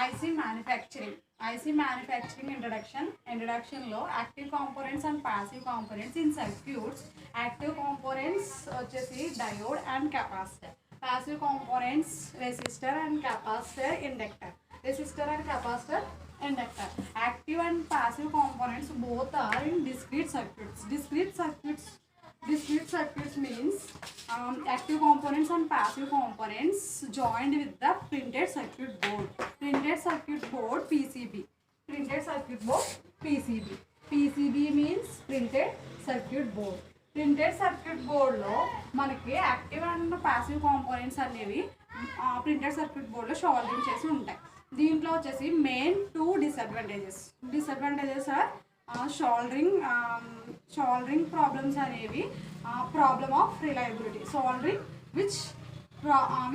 IC manufacturing. IC manufacturing introduction లో active components and passive components in circuits. Active components వచ్చేసి diode and capacitor. Passive components resistor and capacitor inductor. Resistor and capacitor inductor. Active and passive components both are in discrete circuits. Discrete circuits means active components and passive components joined with the printed circuit board. Printed circuit board PCB. Printed circuit board PCB. PCB means printed circuit board. Printed circuit board లో మనకి active and passive components అనేవి printed circuit బోర్డ్లో soldering చేసి ఉంటాయి. దీంట్లో వచ్చేసి main 2 disadvantages are soldering problems అనేవి problem of reliability. Soldering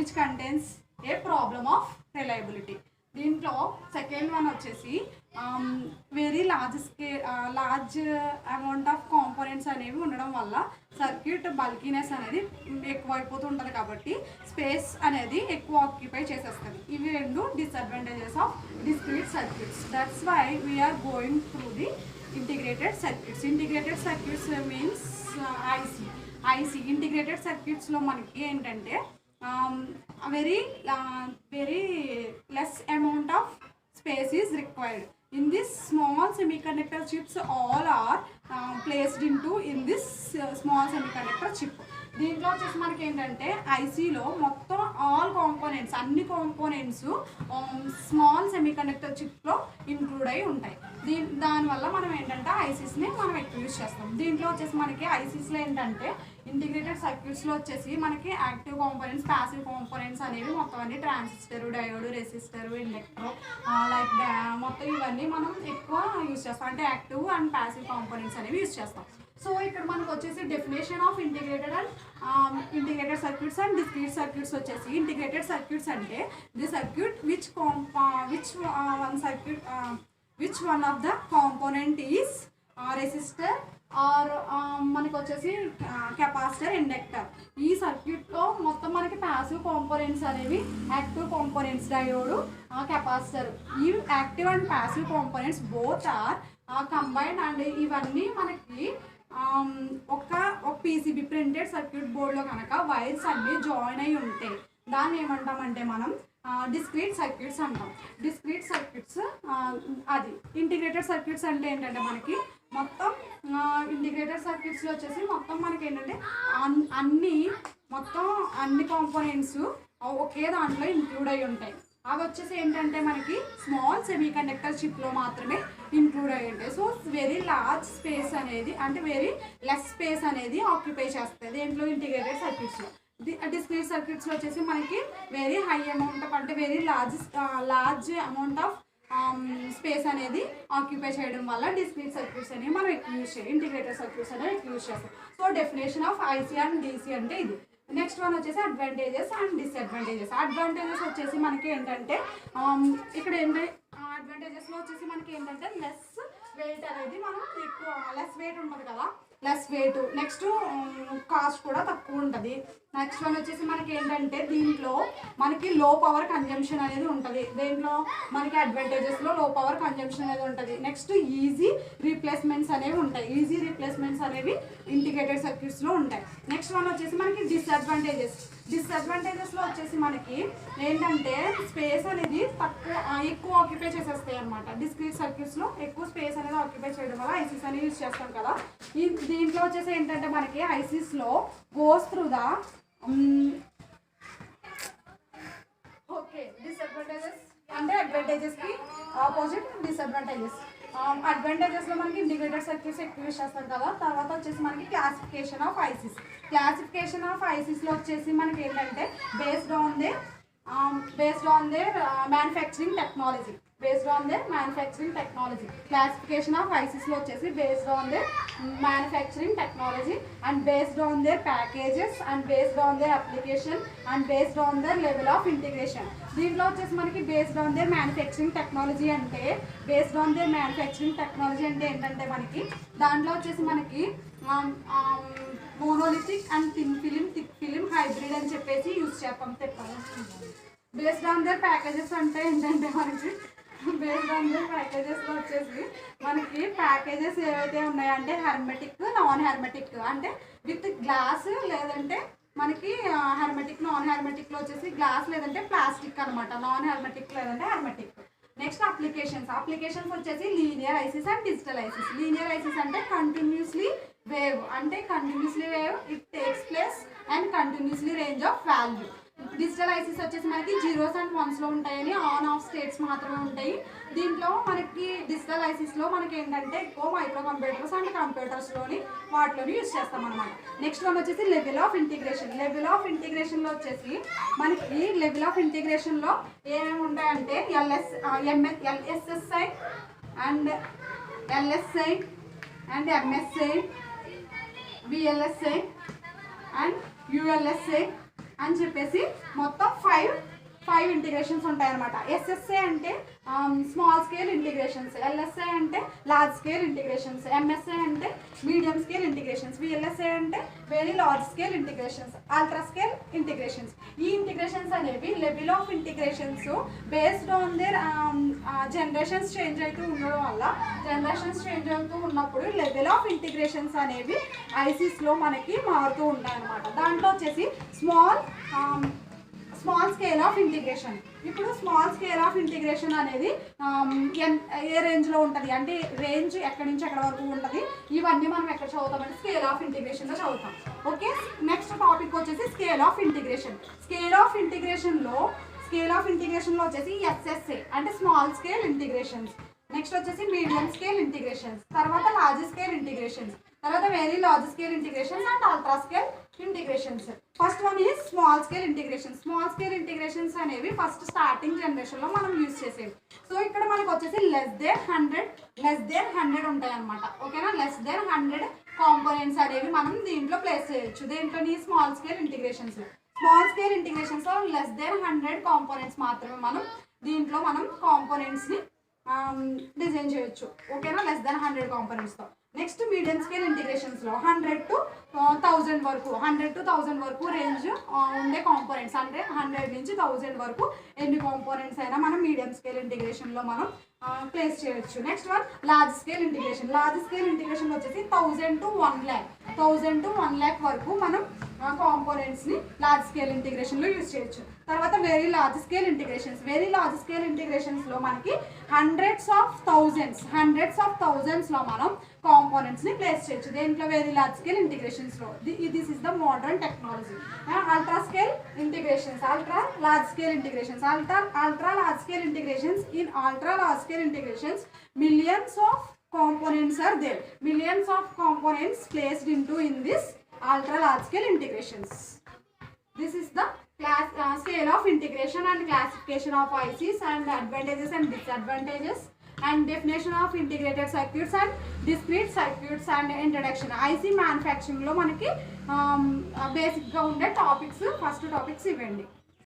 which contains a problem of reliability. దీంట్లో సెకండ్ వన్ వచ్చేసి very large amount of components అనేవి ఉండడం వల్ల సర్క్యూట్ బల్కీనెస్ అనేది ఎక్కువైపోతూ ఉంటుంది కాబట్టి స్పేస్ అనేది ఎక్కువ ఆక్యుపై చేసేస్తుంది. ఇవి రెండు disadvantages of discrete circuits. That's why we're going through the integrated circuits means IC integrated circuits లో మనకి ఏంటంటే very less amount of space is required. In this small semiconductor chips all are placed into in this small semiconductor chip. దీంట్లో వచ్చేసి మనకి ఏంటంటే ఐసీలో మొత్తం అన్ని components small semiconductor చిప్లో ఇంక్లూడ్ అయి ఉంటాయి. దానివల్ల మనం ఏంటంటే ఐసీస్ని మనం ఎక్కువ యూజ్ చేస్తాం. దీంట్లో వచ్చేసి మనకి ఐసీస్లో ఏంటంటే ఇంటిగ్రేటెడ్ సర్క్యూట్స్లో వచ్చేసి మనకి యాక్టివ్ కాంపోనెంట్స్ ప్యాసివ్ కాంపోనెంట్స్ అనేవి మొత్తం అన్ని transistor, diode, resistor, inductor like మొత్తం ఇవన్నీ మనం ఎక్కువ యూజ్ చేస్తాం. అంటే యాక్టివ్ అండ్ ప్యాసివ్ కాంపోనెంట్స్ అనేవి యూజ్ చేస్తాం. సో ఇక్కడ మనకు వచ్చేసి definition of integrated circuits and discrete circuits వచ్చేసి ఇంటిగ్రేటెడ్ సర్క్యూట్స్ అంటే the circuit which one of the component is resistor or మనకు వచ్చేసి కెపాసిటర్, ఇండక్టర్. ఈ సర్క్యూట్లో మొత్తం మనకి ప్యాసివ్ కాంపోనెంట్స్ అనేవి యాక్టివ్ కాంపోనెంట్స్ డయోడ్, కెపాసిటర్. ఈ active and passive components both are combined and ఇవన్నీ మనకి ఒక పీసీబీ ప్రింటెడ్ సర్క్యూట్ బోర్డ్లో కనుక వైర్స్ అన్నీ జాయిన్ అయి ఉంటాయి. దాన్ని ఏమంటామంటే మనం డిస్క్రీట్ సర్క్యూట్స్ అంటాం. డిస్క్రీట్ సర్క్యూట్స్ అది. ఇంటిగ్రేటెడ్ సర్క్యూట్స్ అంటే ఏంటంటే మనకి మొత్తం ఇంటిగ్రేటెడ్ సర్క్యూట్స్లో వచ్చేసి మొత్తం మనకి ఏంటంటే అన్ని కాంపోనెంట్స్ ఒకే దాంట్లో ఇంక్లూడ్ అయి ఉంటాయి. అవి వచ్చేసి ఏంటంటే మనకి స్మాల్ సెమీకండక్టర్ చిప్లో మాత్రమే ఇంక్లూడ్ అయ్యి ఉంటాయి. సో వెరీ లార్జ్ స్పేస్ అనేది అంటే వెరీ లెస్ స్పేస్ అనేది ఆక్యుపై చేస్తుంది దేంట్లో ఇంటిగ్రేటెడ్ సర్క్యూట్స్లో. డిస్క్రీట్ సర్క్యూట్స్లో వచ్చేసి మనకి వెరీ హై అమౌంట్ ఆఫ్ అంటే very large amount of space అనేది ఆక్యుపై చేయడం వల్ల డిస్క్రీట్ సర్క్యూట్స్ అనేవి మనం ఎక్కువ యూజ్ చేయాలి. ఇంటిగ్రేటెడ్ సర్క్యూట్స్ అనేవి ఎక్కువ యూజ్ చేస్తాం. So definition of IC and DC అంటే ఇది. నెక్స్ట్ వన్ వచ్చేసి అడ్వాంటేజెస్ అండ్ డిసడ్వాంటేజెస్. అడ్వాంటేజెస్ వచ్చేసి మనకి ఏంటంటే ఇక్కడ అడ్వాంటేజెస్లో వచ్చేసి మనకి ఏంటంటే లెస్ వెయిట్ అనేది మనం ఎక్కువ లెస్ వెయిట్ ఉంటుంది కదా, లెస్ వెయిట్. నెక్స్ట్ కాస్ట్ కూడా తక్కువ ఉంటుంది. నెక్స్ట్ వన్ వచ్చేసి మనకి ఏంటంటే దీంట్లో మనకి లో పవర్ కన్జంప్షన్ అనేది ఉంటుంది. దేంట్లో మనకి అడ్వాంటేజెస్లో లో పవర్ కన్జంప్షన్ అనేది ఉంటుంది. నెక్స్ట్ ఈజీ రీప్లేస్మెంట్స్ అనేవి ఉంటాయి. ఈజీ రీప్లేస్మెంట్స్ అనేవి ఇంటిగ్రేటెడ్ సర్క్యూట్స్లో ఉంటాయి. నెక్స్ట్ వన్ వచ్చేసి మనకి డిసడ్వాంటేజెస్లో వచ్చేసి మనకి ఏంటంటే స్పేస్ అనేది ఎక్కువ ఆక్యుపై చేసేస్తాయి అనమాట. డిస్క్రీట్ సర్క్యూట్స్లో ఎక్కువ స్పేస్ అనేది ఆక్యుపై చేయడం వల్ల ఐసీస్ అనేది యూజ్ చేస్తాం కదా. దీంట్లో వచ్చేసి ఏంటంటే మనకి ఐసీస్లో గోస్ త్రూ ద డిసడ్వాంటేజెస్ అంటే అడ్వాంటేజెస్కి ఆపోజిట్ డిసడ్వాంటేజెస్. అడ్వాంటేజెస్లో మనకి ఇంటిగ్రేటెడ్ సర్క్యూట్స్ ఎక్కువ యూజ్ చేస్తాం కదా. తర్వాత వచ్చేసి మనకి క్లాసిఫికేషన్ ఆఫ్ ఐసీస్లో వచ్చేసి మనకి ఏంటంటే based on their manufacturing technology. Classification of ఐసీస్లో వచ్చేసి based on their manufacturing technology and based on their packages and based on their application and based on their level of integration. దీంట్లో వచ్చేసి మనకి based on their manufacturing technology అంటే ఏంటంటే మనకి దాంట్లో వచ్చేసి మనకి monolithic and thin film, thick film, hybrid అని చెప్పేసి యూజ్ చేస్తాం. బేస్డ్ ఆన్ దర్ ప్యాకేజెస్ అంటే ఏంటంటే మనకి బేస్డ్ ఆన్ దర్ ప్యాకేజెస్లో వచ్చేసి మనకి ప్యాకేజెస్ ఏవైతే ఉన్నాయంటే హెర్మెటిక్, నాన్ హెర్మెటిక్, అంటే విత్ గ్లాస్ లేదంటే మనకి హెర్మెటిక్, నాన్ హెర్మెటిక్లో వచ్చేసి గ్లాస్ లేదంటే ప్లాస్టిక్ అనమాట. నాన్ హెర్మెటిక్ లేదంటే హెర్మెటిక్. నెక్స్ట్ అప్లికేషన్స్ వచ్చేసి linear ISIS and digital ISIS. Linear ISIS అంటే కంటిన్యూస్లీ వేవ్, అంటే continuously wave it takes place and continuously range of value. Digital ISIS వచ్చేసి మనకి 0s and 1s ఉంటాయని, on off states మాత్రమే ఉంటాయి. దీంట్లో మనకి డిజిటల్ ఐసిస్లో మనకి ఏంటంటే ఎక్కువ మైక్రో కంప్యూటర్స్ అండ్ కంప్యూటర్స్లోని వాటిలోని యూజ్ చేస్తాం అనమాట. నెక్స్ట్ వన్ వచ్చేసి level of integration. Level of ఇంటిగ్రేషన్లో వచ్చేసి మనకి లెవెల్ ఆఫ్ ఇంటిగ్రేషన్లో ఏమేమి ఉంటాయంటే LSSI and LSI and MSI, VLSI and ULSI అని చెప్పేసి మొత్తం ఫైవ్ ఇంటిగ్రేషన్స్ ఉంటాయన్నమాట. ఎస్ఎస్ఏ అంటే స్మాల్ స్కేల్ ఇంటిగ్రేషన్స్, ఎల్ఎస్ఐ అంటే లార్జ్ స్కేల్ ఇంటిగ్రేషన్స్, ఎంఎస్ఐ అంటే మీడియం స్కేల్ ఇంటిగ్రేషన్స్, విఎల్ఎస్ఐ అంటే very large scale integrations, ultra scale integrations. ఈ ఇంటిగ్రేషన్స్ అనేవి level of integrations based on their generations change అవుతూ ఉండడం వల్ల, జనరేషన్స్ చేంజ్ అవుతూ ఉన్నప్పుడు లెవెల్ ఆఫ్ ఇంటిగ్రేషన్స్ అనేవి ఐసిస్లో మనకి మారుతూ ఉంటాయి అన్నమాట. దాంట్లో వచ్చేసి స్మాల్ స్కేల్ ఆఫ్ ఇంటిగ్రేషన్. ఇప్పుడు స్మాల్ స్కేల్ ఆఫ్ ఇంటిగ్రేషన్ అనేది ఏ రేంజ్లో ఉంటుంది అంటే రేంజ్ ఎక్కడి నుంచి ఎక్కడి వరకు ఉంటుంది, ఇవన్నీ మనం ఎక్కడ చదువుతామంటే స్కేల్ ఆఫ్ ఇంటిగ్రేషన్లో చదువుతాం. ఓకే, నెక్స్ట్ టాపిక్ వచ్చేసి scale of integration. Scale of ఇంటిగ్రేషన్లో వచ్చేసి ఎస్ఎస్ఏ అంటే స్మాల్ స్కేల్ ఇంటిగ్రేషన్స్, నెక్స్ట్ వచ్చేసి మీడియం స్కేల్ ఇంటిగ్రేషన్స్, తర్వాత లార్జ్ స్కేల్ ఇంటిగ్రేషన్స్, తర్వాత very large scale integrations and ultra scale integrations. First one is small scale integration. Small scale integrations అనేవి first starting జనరేషన్లో మనం use చేసేవి. So ఇక్కడ మనకు వచ్చేసి లెస్ దెన్ 100 ఉంటాయి అనమాట. ఓకేనా, లెస్ దెన్ 100 కాంపోనెంట్స్ అనేవి మనం దీంట్లో ప్లేస్ చేయొచ్చు. దేంట్లోని స్మాల్ స్కేల్ ఇంటిగ్రేషన్స్లో లెస్ దెన్ 100 కాంపోనెంట్స్ మాత్రమే మనం దీంట్లో కాంపోనెంట్స్ని డిజైన్ చేయొచ్చు. ఓకేనా, లెస్ దెన్ 100 కాంపోనెంట్స్తో. నెక్స్ట్ మీడియం స్కేల్ ఇంటిగ్రేషన్స్లో 100 to 1000 వరకు రేంజ్ ఉండే కాంపోనెంట్స్, అంటే 100 నుంచి 1000 వరకు ఎన్ని కాంపోనెంట్స్ అయినా మనం మీడియం స్కేల్ ఇంటిగ్రేషన్లో మనం ప్లేస్ చేయొచ్చు. Next one large scale integration. Large scale integration వచ్చేసి 1000 to 1 lakh వరకు మనం కాంపోనెంట్స్ని లార్జ్ స్కేల్ ఇంటిగ్రేషన్లో యూజ్ చేయొచ్చు. తర్వాత వెరీ లార్జ్ స్కేల్ ఇంటిగ్రేషన్స్లో మనకి హండ్రెడ్స్ ఆఫ్ థౌజండ్స్లో మనం కాంపోనెంట్స్ని ప్లేస్ చేయొచ్చు. దేంట్లో వెరీ లార్జ్ స్కేల్ ఇంటిగ్రేషన్స్లో. This is the modern technology. Ultra large scale integrations. In ultra large scale integrations millions of components are there. Millions of components placed into in this ultra large scale integrations. This is the scale of integration and classification of ICs and advantages and disadvantages and definition of integrated circuits and discrete circuits and introduction. IC manufacturing లో మనకి బేసిక్గా ఉండే topics first topics ఇవ్వండి.